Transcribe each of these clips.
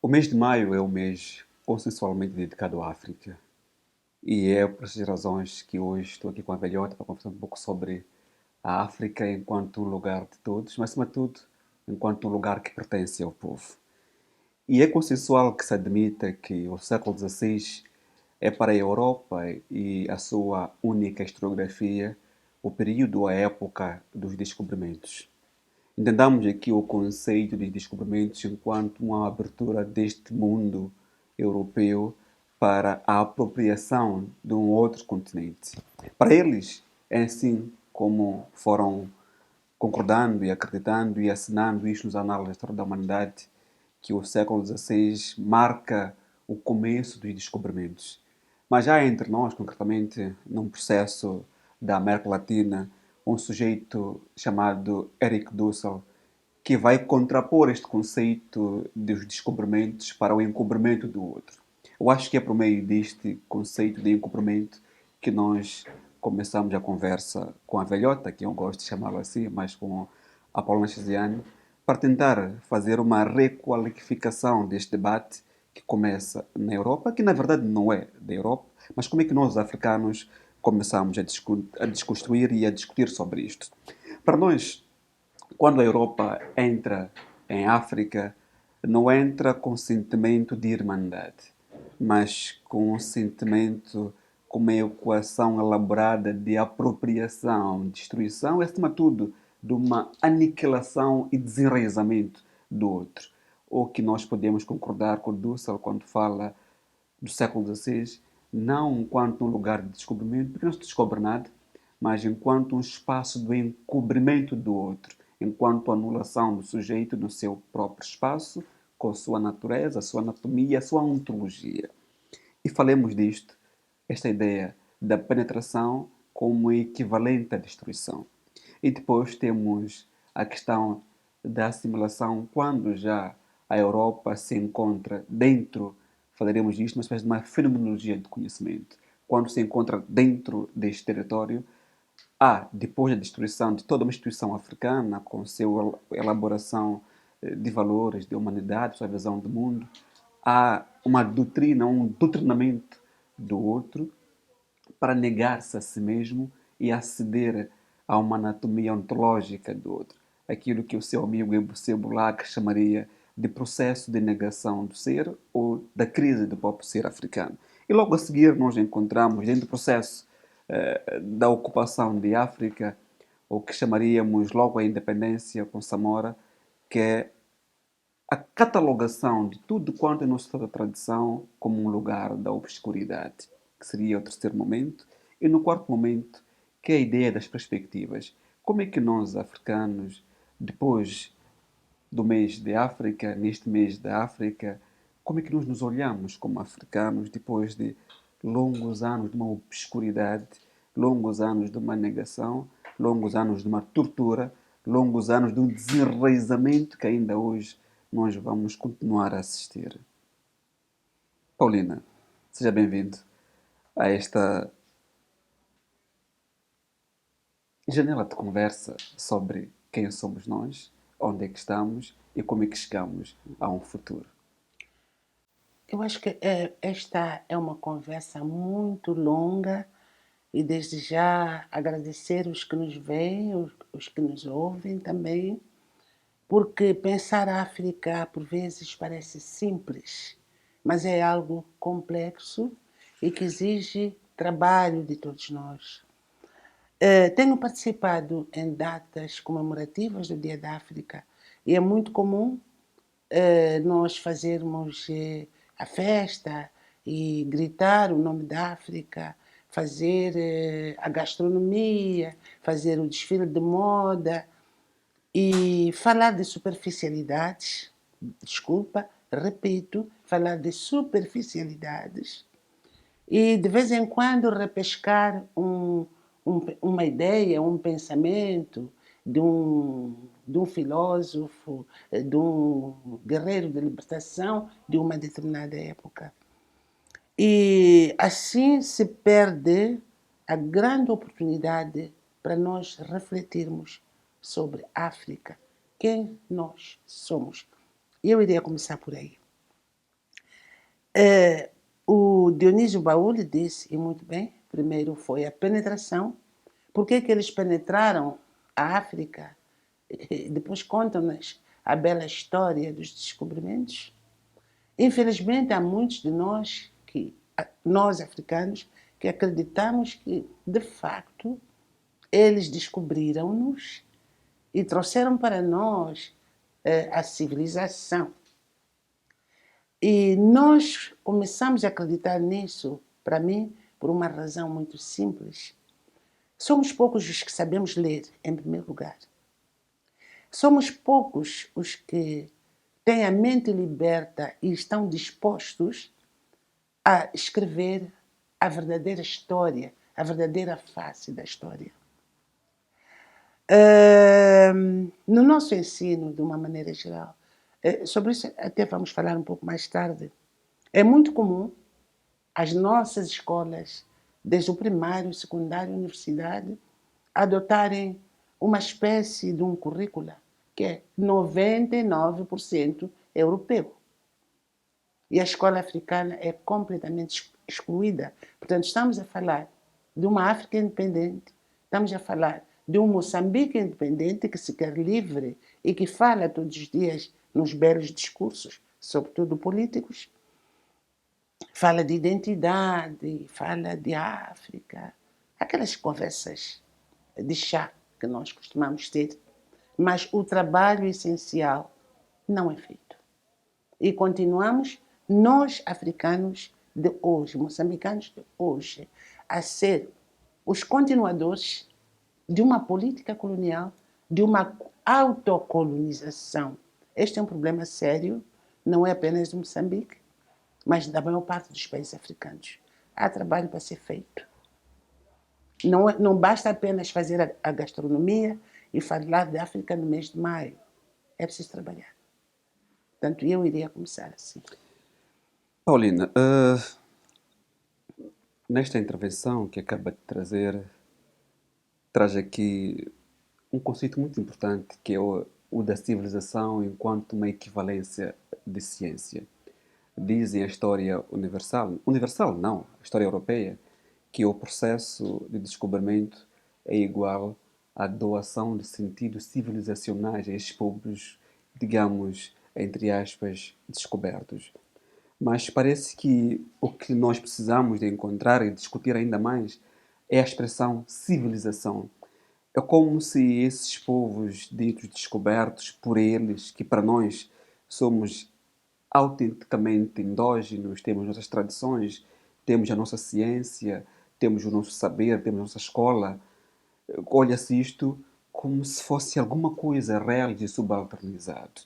O mês de maio é o mês consensualmente dedicado à África. E é por essas razões que hoje estou aqui com a velhota para conversar um pouco sobre a África enquanto um lugar de todos, mas acima de tudo, enquanto um lugar que pertence ao povo. E é consensual que se admita que o século XVI é para a Europa e a sua única historiografia o período, a época dos descobrimentos. Entendamos aqui o conceito de descobrimentos enquanto uma abertura deste mundo europeu para a apropriação de um outro continente. Para eles, é assim como foram concordando e acreditando e assinando isto nos anais da história da humanidade, que o século XVI marca o começo dos descobrimentos. Mas já entre nós, concretamente, num processo da América Latina, um sujeito chamado Eric Dussel, que vai contrapor este conceito dos descobrimentos para o encobrimento do outro. Eu acho que é por meio deste conceito de encobrimento que nós começamos a conversa com a velhota, que eu gosto de chamá-la assim, mas com a Paula Chesiane, para tentar fazer uma requalificação deste debate que começa na Europa, que na verdade não é da Europa, mas como é que nós, os africanos, começamos a desconstruir e a discutir sobre isto. Para nós, quando a Europa entra em África, não entra com sentimento de irmandade, mas com um sentimento, com uma equação elaborada de apropriação, destruição e, acima de tudo, de uma aniquilação e desenraizamento do outro. Ou que nós podemos concordar com Dussel quando fala do século XVI, não enquanto um lugar de descobrimento, porque não se descobre nada, mas enquanto um espaço do encobrimento do outro, enquanto anulação do sujeito no seu próprio espaço, com a sua natureza, a sua anatomia, a sua ontologia. E falemos disto, esta ideia da penetração como equivalente à destruição. E depois temos a questão da assimilação, quando já a Europa se encontra dentro, falaremos disto, mas de uma fenomenologia de conhecimento. Quando se encontra dentro deste território, há, depois da destruição de toda uma instituição africana, com a sua elaboração de valores, de humanidade, sua visão do mundo, há uma doutrina, um doutrinamento do outro para negar-se a si mesmo e aceder a uma anatomia ontológica do outro. Aquilo que o seu amigo Ebusé Boulac chamaria de processo de negação do ser ou da crise do próprio ser africano. E logo a seguir nós encontramos, dentro do processo da ocupação de África, o que chamaríamos logo a independência com Samora, que é a catalogação de tudo quanto é nossa tradição como um lugar da obscuridade, que seria o terceiro momento, e no quarto momento, que é a ideia das perspectivas. Como é que nós, africanos, depois do mês de África, neste mês da África, como é que nós nos olhamos como africanos depois de longos anos de uma obscuridade, longos anos de uma negação, longos anos de uma tortura, longos anos de um desenraizamento que ainda hoje nós vamos continuar a assistir. Paulina, seja bem-vindo a esta janela de conversa sobre quem somos nós, onde é que estamos e como é que chegamos a um futuro. Eu acho que esta é uma conversa muito longa e desde já agradecer os que nos veem, os que nos ouvem também, porque pensar a África por vezes parece simples, mas é algo complexo e que exige trabalho de todos nós. Tenho participado em datas comemorativas do Dia da África e é muito comum nós fazermos a festa e gritar o nome da África, fazer a gastronomia, fazer o desfile de moda e falar de superficialidades, desculpa, repito, falar de superficialidades e de vez em quando repescar uma ideia, um pensamento de um filósofo, de um guerreiro de libertação de uma determinada época. E assim se perde a grande oportunidade para nós refletirmos sobre a África, quem nós somos. Eu iria começar por aí. O Dionísio Baúli disse, e muito bem, primeiro foi a penetração. Por que eles penetraram a África? E depois contam-nos a bela história dos descobrimentos. Infelizmente, há muitos de nós, nós africanos, que acreditamos que, de facto, eles descobriram-nos e trouxeram para nós a civilização. E nós começamos a acreditar nisso, para mim, por uma razão muito simples. Somos poucos os que sabemos ler, em primeiro lugar. Somos poucos os que têm a mente liberta e estão dispostos a escrever a verdadeira história, a verdadeira face da história. No nosso ensino, de uma maneira geral, sobre isso até vamos falar um pouco mais tarde, é muito comum as nossas escolas, desde o primário, secundário, universidade, adotarem uma espécie de um currículo que é 99% europeu. E a escola africana é completamente excluída. Portanto, estamos a falar de uma África independente, estamos a falar de um Moçambique independente que se quer livre e que fala todos os dias nos belos discursos, sobretudo políticos, fala de identidade, fala de África, aquelas conversas de chá que nós costumamos ter, mas o trabalho essencial não é feito. E continuamos, nós africanos de hoje, moçambicanos de hoje, a ser os continuadores de uma política colonial, de uma autocolonização. Este é um problema sério, não é apenas de Moçambique, mas da maior parte dos países africanos. Há trabalho para ser feito. Não basta apenas fazer a gastronomia e falar de África no mês de maio. É preciso trabalhar. Portanto, eu iria começar assim. Paulina, nesta intervenção que acaba de trazer, traz aqui um conceito muito importante que é o da civilização enquanto uma equivalência de ciência. Dizem a história universal não, a história europeia, que o processo de descobrimento é igual à doação de sentidos civilizacionais a estes povos, digamos, entre aspas, descobertos. Mas parece que o que nós precisamos de encontrar e discutir ainda mais é a expressão civilização. É como se esses povos ditos descobertos por eles, que para nós somos autenticamente endógenos, temos nossas tradições, temos a nossa ciência, temos o nosso saber, temos a nossa escola, olha-se isto como se fosse alguma coisa real e subalternizado.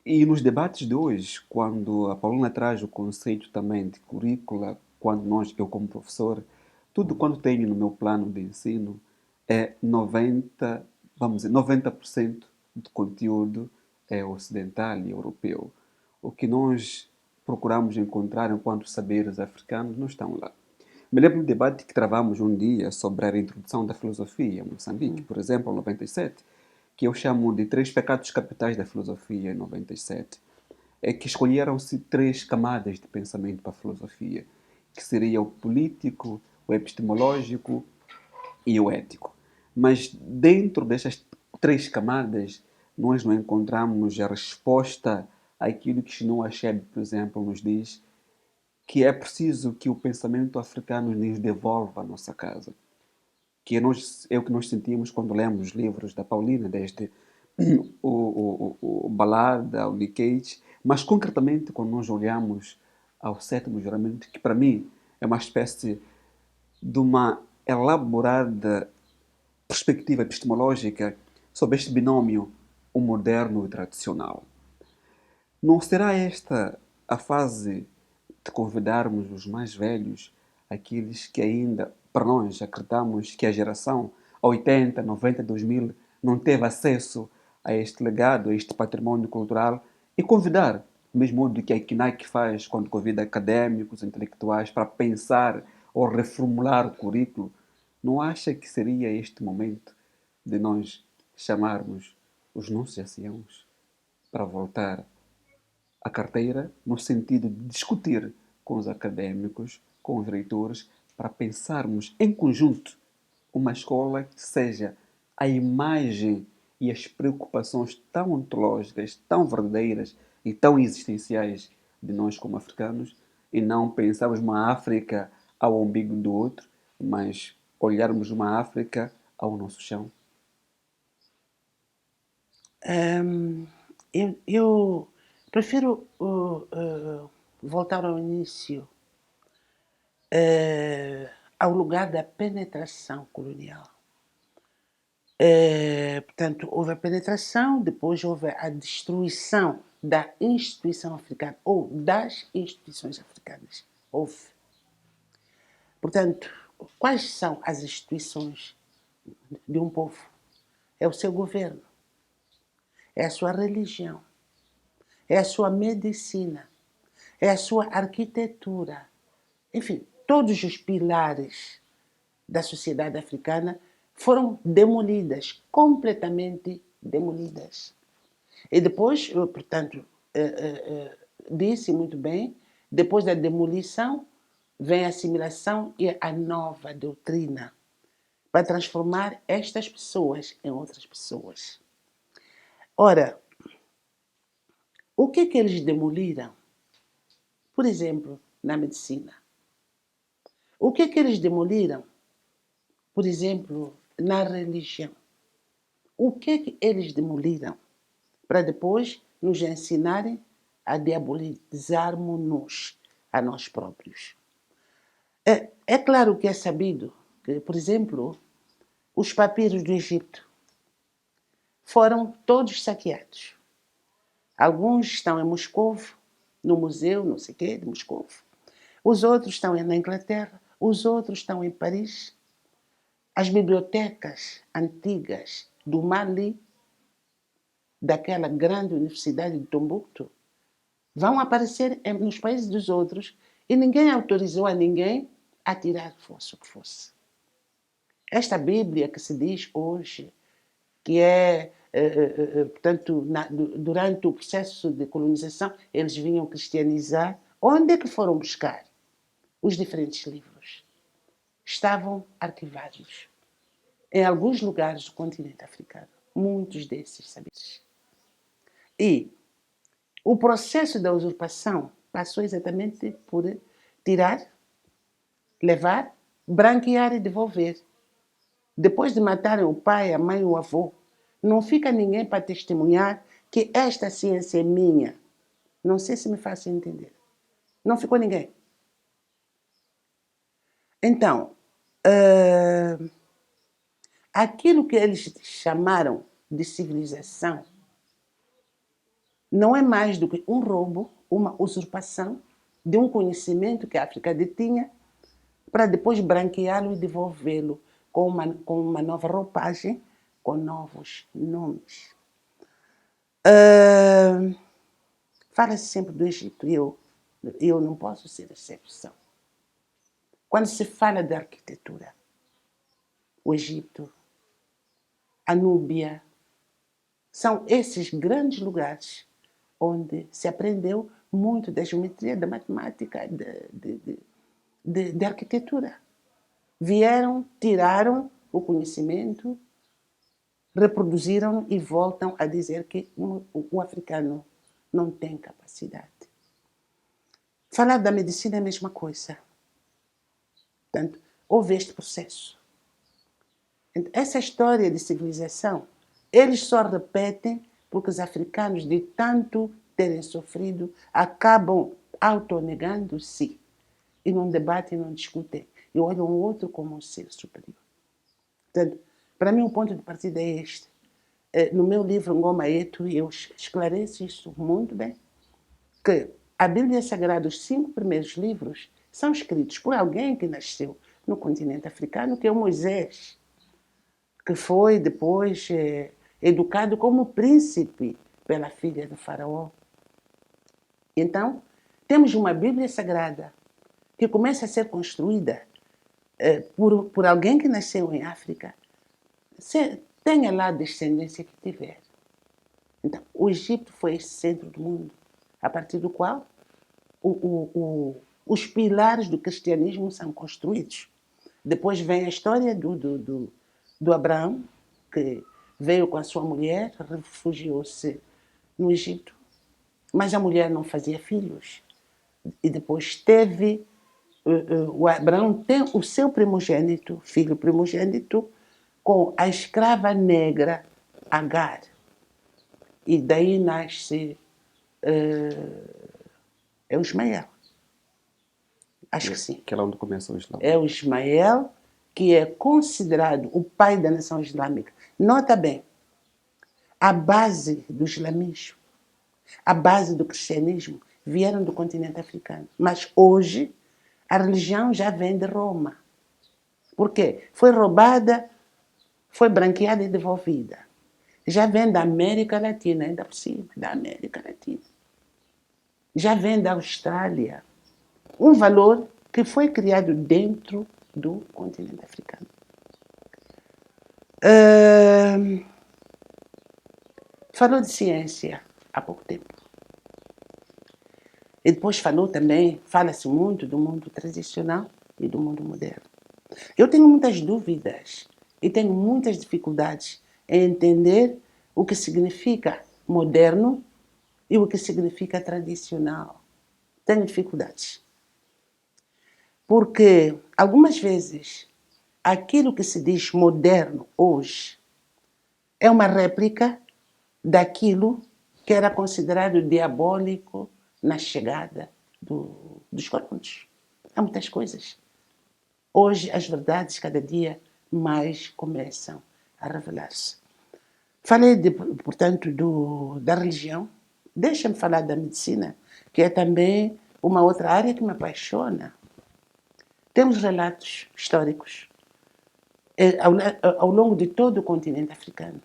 E nos debates de hoje, quando a Paulina traz o conceito também de currícula, quando eu como professor, tudo quanto tenho no meu plano de ensino é 90, vamos dizer, 90% do conteúdo é ocidental e europeu. O que nós procuramos encontrar enquanto saberes africanos não estão lá. Me lembro do debate que travamos um dia sobre a introdução da filosofia em Moçambique, por exemplo, em 97, que eu chamo de três pecados capitais da filosofia em 97. É que escolheram-se três camadas de pensamento para a filosofia, que seria o político, o epistemológico e o ético. Mas dentro destas três camadas, nós não encontramos a resposta àquilo que Chinua Achebe, por exemplo, nos diz, que é preciso que o pensamento africano nos devolva a nossa casa. Que é o que nós sentimos quando lemos os livros da Paulina, desde o Balada, o Nick Cage, mas concretamente quando nós olhamos ao sétimo juramento, que para mim é uma espécie de uma elaborada perspectiva epistemológica sobre este binômio, o moderno e o tradicional. Não será esta a fase de convidarmos os mais velhos, aqueles que ainda, para nós, acreditamos que a geração 80, 90, 2000 não teve acesso a este legado, a este património cultural, e convidar, do mesmo modo que a KNAIC faz quando convida académicos, intelectuais, para pensar ou reformular o currículo, não acha que seria este momento de nós chamarmos os nossos anciãos para voltar a carteira no sentido de discutir com os académicos, com os reitores, para pensarmos em conjunto uma escola que seja a imagem e as preocupações tão ontológicas, tão verdadeiras e tão existenciais de nós como africanos, e não pensarmos uma África ao umbigo do outro, mas olharmos uma África ao nosso chão. Eu prefiro voltar ao início, ao lugar da penetração colonial. Portanto, houve a penetração, depois houve a destruição da instituição africana ou das instituições africanas. Houve. Portanto, quais são as instituições de um povo? É o seu governo, é a sua religião, é a sua medicina, é a sua arquitetura. Enfim, todos os pilares da sociedade africana foram demolidas, completamente demolidas. E depois, portanto, disse muito bem, depois da demolição vem a assimilação e a nova doutrina para transformar estas pessoas em outras pessoas. Ora, o que é que eles demoliram? Por exemplo, na medicina. O que é que eles demoliram? Por exemplo, na religião. O que é que eles demoliram? Para depois nos ensinarem a diabolizarmos-nos a nós próprios. É claro que é sabido que, por exemplo, os papiros do Egito foram todos saqueados. Alguns estão em Moscou, no museu, não sei o quê, de Moscou. Os outros estão na Inglaterra, os outros estão em Paris. As bibliotecas antigas do Mali, daquela grande universidade de Tombuctu, vão aparecer nos países dos outros e ninguém autorizou a ninguém a tirar fosse o que fosse. Esta Bíblia que se diz hoje, que portanto, durante o processo de colonização, eles vinham cristianizar, onde é que foram buscar os diferentes livros? Estavam arquivados em alguns lugares do continente africano. Muitos desses, sabidos. E o processo da usurpação passou exatamente por tirar, levar, branquear e devolver. Depois de matarem o pai, a mãe e o avô, não fica ninguém para testemunhar que esta ciência é minha. Não sei se me faço entender. Não ficou ninguém. Então, aquilo que eles chamaram de civilização não é mais do que um roubo, uma usurpação de um conhecimento que a África detinha para depois branqueá-lo e devolvê-lo com uma nova roupagem, com novos nomes. Fala-se sempre do Egito e eu não posso ser exceção. Quando se fala de arquitetura, o Egito, a Núbia, são esses grandes lugares onde se aprendeu muito da geometria, da matemática, de arquitetura. Vieram, tiraram o conhecimento, reproduziram e voltam a dizer que o africano não tem capacidade. Falar da medicina é a mesma coisa. Portanto, houve este processo. Essa história de civilização, eles só repetem porque os africanos, de tanto terem sofrido, acabam autonegando-se e não debatem, não discutem e olham o outro como um ser superior. Portanto, para mim o ponto de partida é este. No meu livro Ngoma Yetu, eu esclareço isso muito bem, que a Bíblia Sagrada, os 5 primeiros livros, são escritos por alguém que nasceu no continente africano, que é o Moisés, que foi depois educado como príncipe pela filha do faraó. Então, temos uma Bíblia Sagrada que começa a ser construída por alguém que nasceu em África, tenha lá a descendência que tiver. Então, o Egito foi esse centro do mundo. a partir do qual os pilares do cristianismo são construídos. Depois vem a história do Abraão, que veio com a sua mulher, refugiou-se no Egito, mas a mulher não fazia filhos. E depois teve, o Abraão tem o seu primogênito, filho primogênito, com a escrava negra Agar. E daí nasce é o Ismael. Acho que sim. Que é lá onde começa o Islã. É o Ismael, que é considerado o pai da nação islâmica. Nota bem, a base do islamismo, a base do cristianismo vieram do continente africano. Mas hoje a religião já vem de Roma. Por quê? Foi roubada, foi branqueada e devolvida. Já vem da América Latina, ainda por cima, da América Latina. Já vem da Austrália. Um valor que foi criado dentro do continente africano. Falou de ciência há pouco tempo. E depois falou também, fala-se muito do mundo tradicional e do mundo moderno. Eu tenho muitas dúvidas e tenho muitas dificuldades em entender o que significa moderno e o que significa tradicional. Tenho dificuldades. Porque, algumas vezes, aquilo que se diz moderno hoje é uma réplica daquilo que era considerado diabólico na chegada dos colonos. Há muitas coisas. Hoje, as verdades, cada dia mais começam a revelar-se. Falei, portanto, da religião. Deixa-me falar da medicina, que é também uma outra área que me apaixona. Temos relatos históricos ao longo de todo o continente africano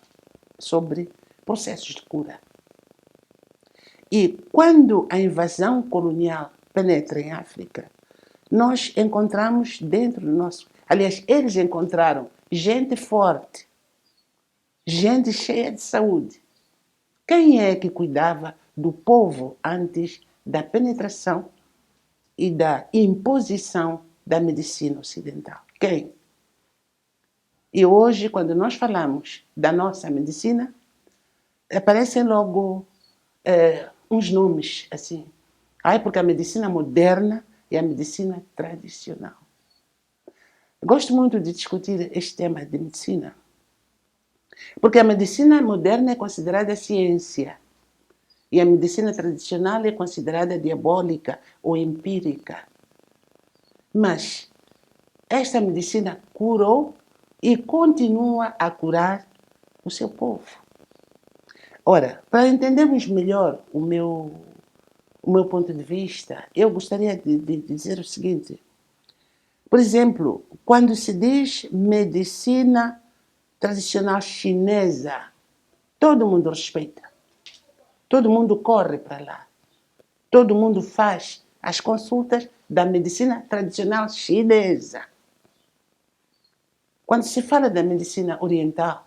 sobre processos de cura. E quando a invasão colonial penetra em África, nós encontramos dentro do nosso... Aliás, eles encontraram gente forte, gente cheia de saúde. Quem é que cuidava do povo antes da penetração e da imposição da medicina ocidental? Quem? E hoje, quando nós falamos da nossa medicina, aparecem logo uns nomes assim. Porque a medicina moderna e a medicina tradicional. Gosto muito de discutir este tema de medicina, porque a medicina moderna é considerada ciência e a medicina tradicional é considerada diabólica ou empírica. Mas esta medicina curou e continua a curar o seu povo. Ora, para entendermos melhor o meu ponto de vista, eu gostaria de dizer o seguinte. Por exemplo, quando se diz medicina tradicional chinesa, todo mundo respeita. Todo mundo corre para lá. Todo mundo faz as consultas da medicina tradicional chinesa. Quando se fala da medicina oriental,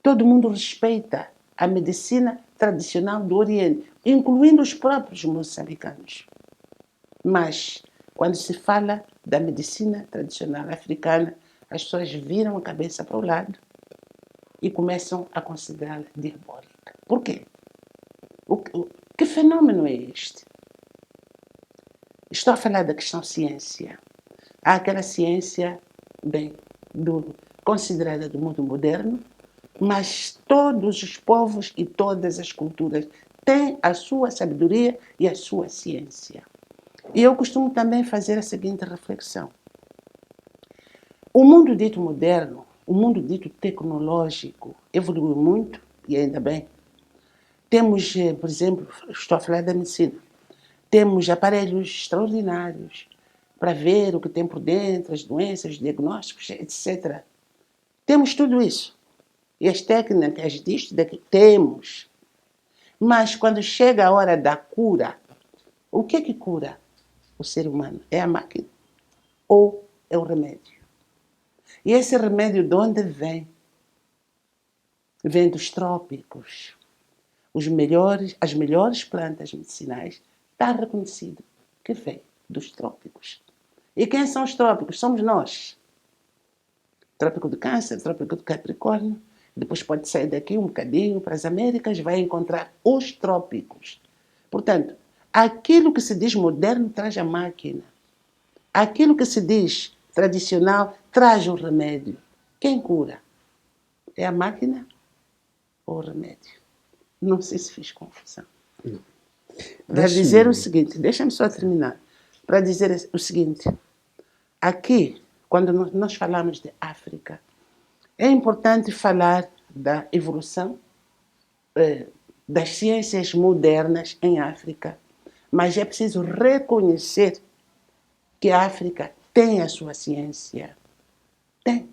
todo mundo respeita a medicina tradicional do Oriente, incluindo os próprios moçambicanos. Mas, quando se fala da medicina tradicional africana, as pessoas viram a cabeça para o lado e começam a considerá-la diabólica. Por quê? Que fenômeno é este? Estou a falar da questão ciência. Há aquela ciência, considerada do mundo moderno, mas todos os povos e todas as culturas têm a sua sabedoria e a sua ciência. E eu costumo também fazer a seguinte reflexão. O mundo dito moderno, o mundo dito tecnológico, evoluiu muito, e ainda bem. Temos, por exemplo, estou a falar da medicina, temos aparelhos extraordinários para ver o que tem por dentro, as doenças, os diagnósticos, etc. Temos tudo isso. E as técnicas disto, daqui, temos. Mas quando chega a hora da cura, o que é que cura o ser humano? É a máquina ou é o remédio? E esse remédio de onde vem? Vem dos trópicos. as melhores plantas medicinais, está reconhecido que vem dos trópicos. E quem são os trópicos? Somos nós. Trópico de Câncer, Trópico de Capricórnio. Depois pode sair daqui um bocadinho para as Américas, vai encontrar os trópicos. Portanto, aquilo que se diz moderno traz a máquina. Aquilo que se diz tradicional traz o remédio. Quem cura? É a máquina ou o remédio? Não sei se fiz confusão. Para dizer o seguinte, deixa-me só terminar. Para dizer o seguinte, aqui, quando nós falamos de África, é importante falar da evolução das ciências modernas em África, mas é preciso reconhecer que a África tem a sua ciência. Tem.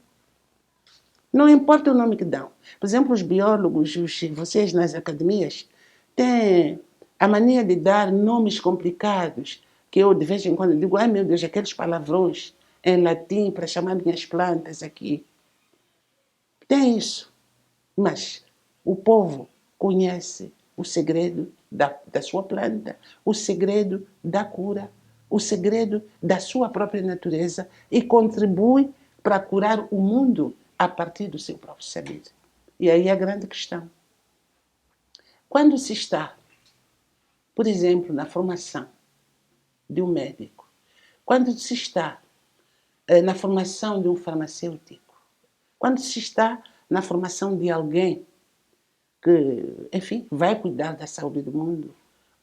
Não importa o nome que dão. Por exemplo, os biólogos, vocês nas academias, têm a mania de dar nomes complicados, que eu de vez em quando digo, ai meu Deus, aqueles palavrões em latim para chamar minhas plantas aqui. Tem isso. Mas o povo conhece o segredo da sua planta, o segredo da cura, o segredo da sua própria natureza e contribui para curar o mundo a partir do seu próprio saber. E aí é a grande questão. Quando se está, por exemplo, na formação de um médico, quando se está na formação de um farmacêutico, quando se está na formação de alguém que, enfim, vai cuidar da saúde do mundo,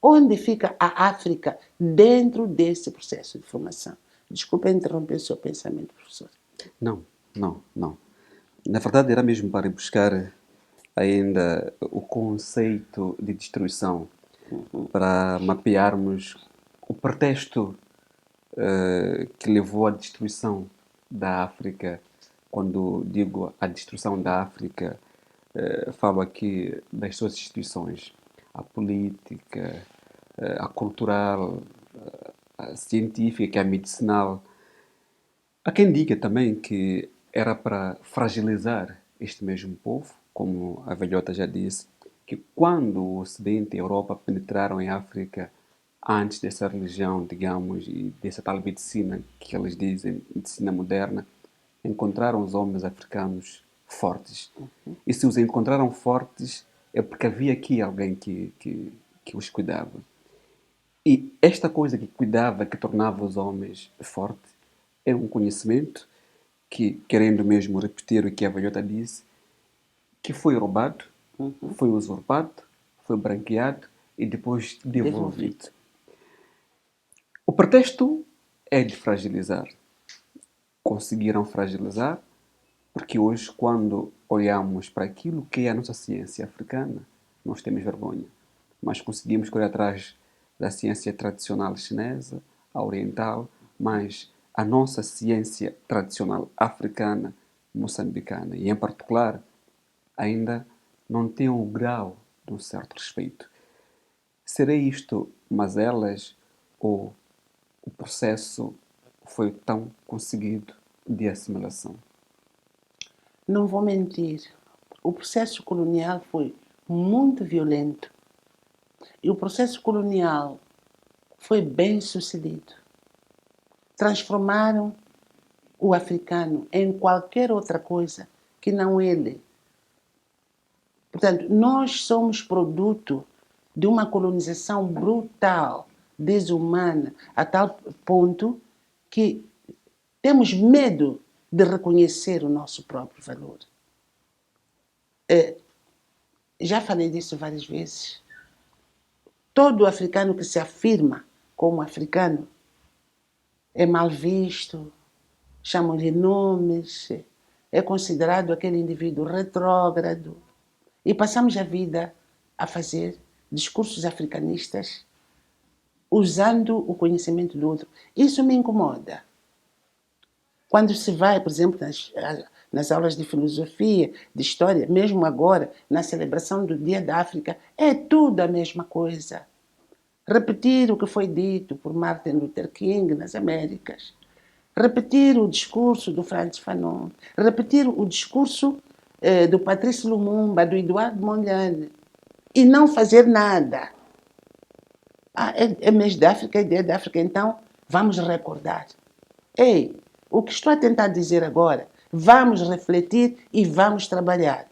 onde fica a África dentro desse processo de formação? Desculpa interromper o seu pensamento, professor. Não, não, não. Na verdade, era mesmo para buscar ainda o conceito de destruição, para mapearmos o pretexto que levou à destruição da África. Quando digo a destruição da África, falo aqui das suas instituições, a política, a cultural, a científica, a medicinal. Há quem diga também que era para fragilizar este mesmo povo, como a velhota já disse, que quando o Ocidente e a Europa penetraram em África, antes dessa religião, digamos, e dessa tal medicina que eles dizem, medicina moderna, encontraram os homens africanos fortes. E se os encontraram fortes, é porque havia aqui alguém que os cuidava. E esta coisa que cuidava, que tornava os homens fortes, é um conhecimento que, querendo mesmo repetir o que a velhota disse, que foi roubado, foi usurpado, foi branqueado e depois devolvido. O pretexto é de fragilizar. Conseguiram fragilizar, porque hoje, quando olhamos para aquilo que é a nossa ciência africana, nós temos vergonha. Mas conseguimos correr atrás da ciência tradicional chinesa, a oriental, mas a nossa ciência tradicional africana, moçambicana, e em particular, ainda não tem um grau de um certo respeito. Será isto mazelas ou o processo foi tão conseguido de assimilação? Não vou mentir, o processo colonial foi muito violento e o processo colonial foi bem sucedido. Transformaram o africano em qualquer outra coisa que não ele. Portanto, nós somos produto de uma colonização brutal, desumana, a tal ponto que temos medo de reconhecer o nosso próprio valor. Já falei disso várias vezes. Todo africano que se afirma como africano é mal visto, chamam-lhe nomes, é considerado aquele indivíduo retrógrado. E passamos a vida a fazer discursos africanistas usando o conhecimento do outro. Isso me incomoda. Quando se vai, por exemplo, nas aulas de filosofia, de história, mesmo agora, na celebração do Dia da África, é tudo a mesma coisa. Repetir o que foi dito por Martin Luther King nas Américas. Repetir o discurso do Frantz Fanon. Repetir o discurso do Patrício Lumumba, do Eduardo Mondlane. e não fazer nada. É mês da África, é dia da África, então vamos recordar. Ei, o que estou a tentar dizer agora, vamos refletir e vamos trabalhar.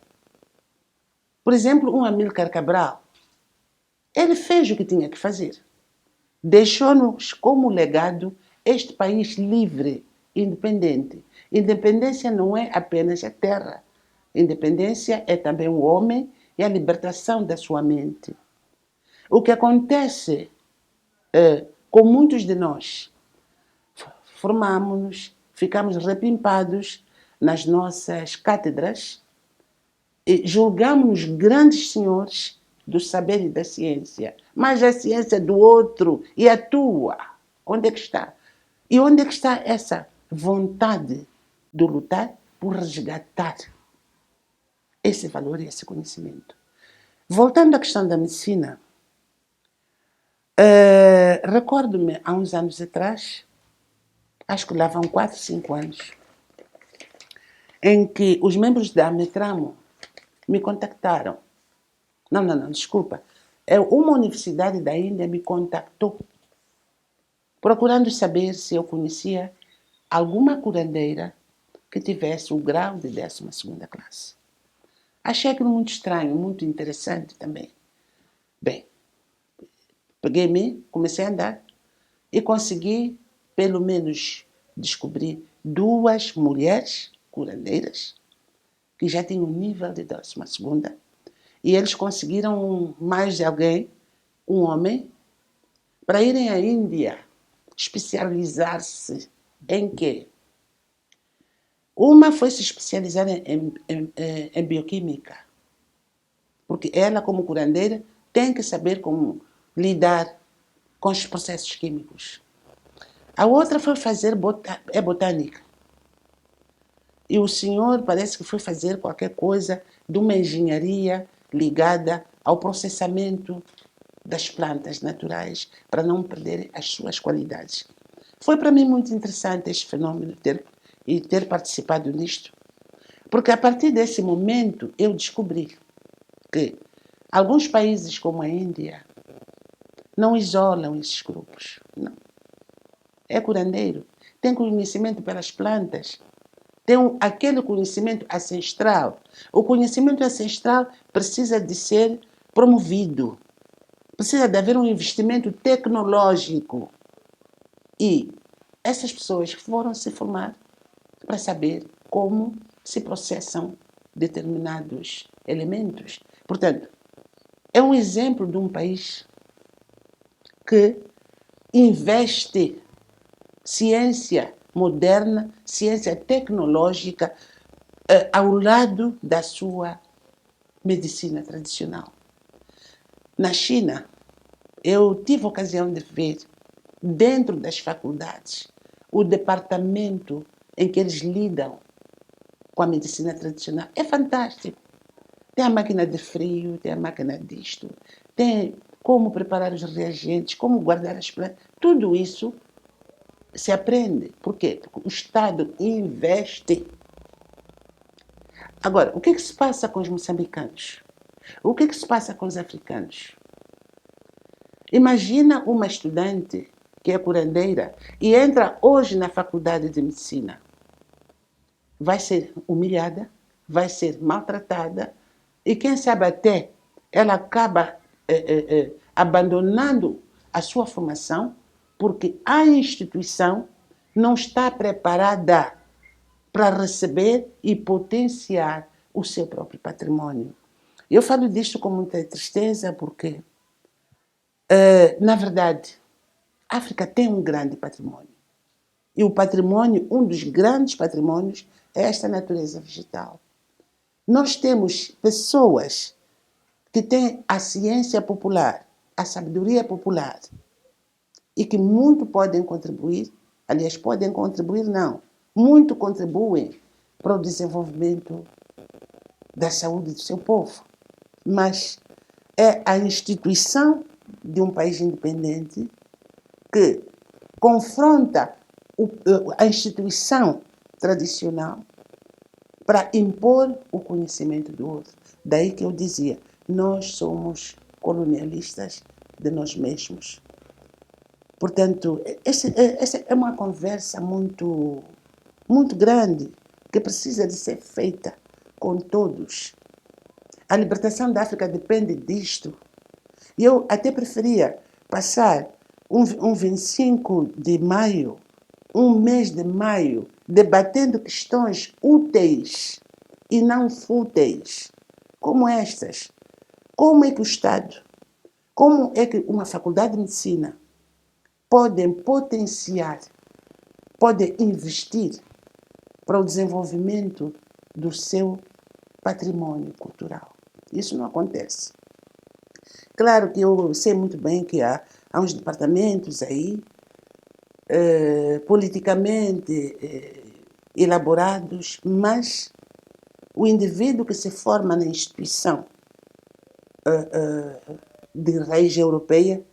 Por exemplo, um Amílcar Cabral, ele fez o que tinha que fazer. Deixou-nos como legado este país livre, independente. Independência não é apenas a terra. Independência é também o homem e a libertação da sua mente. O que acontece com muitos de nós, formamos-nos, ficamos repimpados nas nossas cátedras e julgamos-nos grandes senhores do saber e da ciência. Mas a ciência do outro e a tua, onde é que está? E onde é que está essa vontade de lutar por resgatar esse valor e esse conhecimento? Voltando à questão da medicina, recordo-me há uns anos atrás, acho que lá vão 4, 5 anos, em que os membros da Ametramo me contactaram. Não, desculpa. Uma universidade da Índia me contactou, procurando saber se eu conhecia alguma curandeira que tivesse o grau de 12ª classe. Achei aquilo muito estranho, muito interessante também. Bem, peguei-me, comecei a andar e consegui, pelo menos, descobrir 2 mulheres curandeiras que já tinham o nível de 12ª. E eles conseguiram mais de alguém, um homem, para irem à Índia especializar-se em quê? Uma foi se especializar em bioquímica, porque ela, como curandeira, tem que saber como lidar com os processos químicos. A outra foi fazer botânica. E o senhor parece que foi fazer qualquer coisa de uma engenharia ligada ao processamento das plantas naturais para não perderem as suas qualidades. Foi para mim muito interessante este fenômeno ter participado nisto, porque a partir desse momento eu descobri que alguns países como a Índia não isolam esses grupos. Não. É curandeiro, tem conhecimento pelas plantas, tem aquele conhecimento ancestral. O conhecimento ancestral precisa de ser promovido. Precisa de haver um investimento tecnológico. E essas pessoas foram se formar para saber como se processam determinados elementos. Portanto, é um exemplo de um país que investe ciência moderna, ciência tecnológica, ao lado da sua medicina tradicional. Na China, eu tive a ocasião de ver, dentro das faculdades, o departamento em que eles lidam com a medicina tradicional. É fantástico. Tem a máquina de frio, tem a máquina disto, tem como preparar os reagentes, como guardar as plantas. Tudo isso se aprende. Por quê? Porque o Estado investe. Agora, o que é que se passa com os moçambicanos? O que é que se passa com os africanos? Imagina uma estudante que é curandeira e entra hoje na faculdade de medicina. Vai ser humilhada, vai ser maltratada e quem sabe até ela acaba abandonando a sua formação porque a instituição não está preparada para receber e potenciar o seu próprio patrimônio. Eu falo disto com muita tristeza porque, na verdade, a África tem um grande patrimônio. E o patrimônio, um dos grandes patrimônios, é esta natureza vegetal. Nós temos pessoas que têm a ciência popular, a sabedoria popular, e que muito podem contribuir, aliás, podem contribuir não, muito contribuem para o desenvolvimento da saúde do seu povo. Mas é a instituição de um país independente que confronta a instituição tradicional para impor o conhecimento do outro. Daí que eu dizia, nós somos colonialistas de nós mesmos. Portanto, essa é uma conversa muito grande que precisa de ser feita com todos. A libertação da África depende disto. E eu até preferia passar um 25 de maio, um mês de maio, debatendo questões úteis e não fúteis, como estas. Como é que o Estado, como é que uma faculdade de medicina podem potenciar, podem investir para o desenvolvimento do seu patrimônio cultural? Isso não acontece. Claro que eu sei muito bem que há uns departamentos aí, politicamente elaborados, mas o indivíduo que se forma na instituição de raiz europeia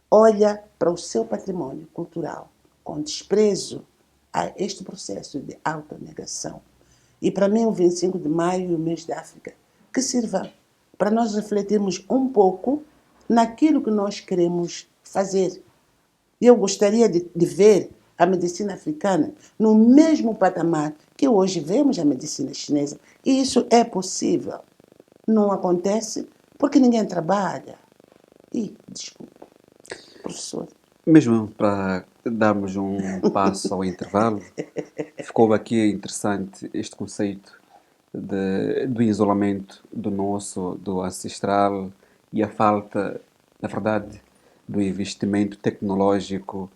olha para o seu patrimônio cultural com desprezo a este processo de autonegação. E para mim o 25 de maio e o mês da África que sirva para nós refletirmos um pouco naquilo que nós queremos fazer. Eu gostaria de ver a medicina africana no mesmo patamar que hoje vemos a medicina chinesa. E isso é possível. Não acontece porque ninguém trabalha. E, desculpa, professor. Mesmo para darmos um passo ao intervalo, ficou aqui interessante este conceito do isolamento do ancestral e a falta, na verdade, do investimento tecnológico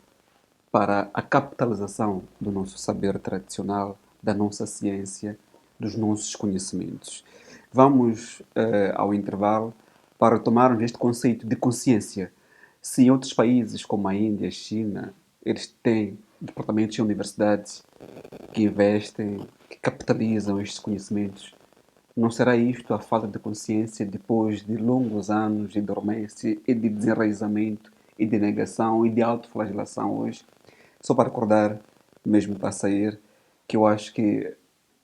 para a capitalização do nosso saber tradicional, da nossa ciência, dos nossos conhecimentos. Vamos ao intervalo para retomarmos este conceito de consciência. Se em outros países como a Índia, a China, eles têm departamentos e universidades que investem, que capitalizam estes conhecimentos, não será isto a falta de consciência depois de longos anos de dormência e de desenraizamento e de negação e de autoflagelação hoje? Só para recordar, mesmo para sair, que eu acho que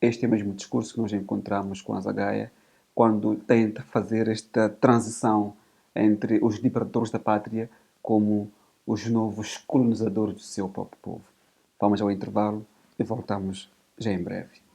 este é o mesmo discurso que nós encontramos com a Zagaia quando tenta fazer esta transição entre os libertadores da pátria como os novos colonizadores do seu próprio povo. Vamos ao intervalo e voltamos já em breve.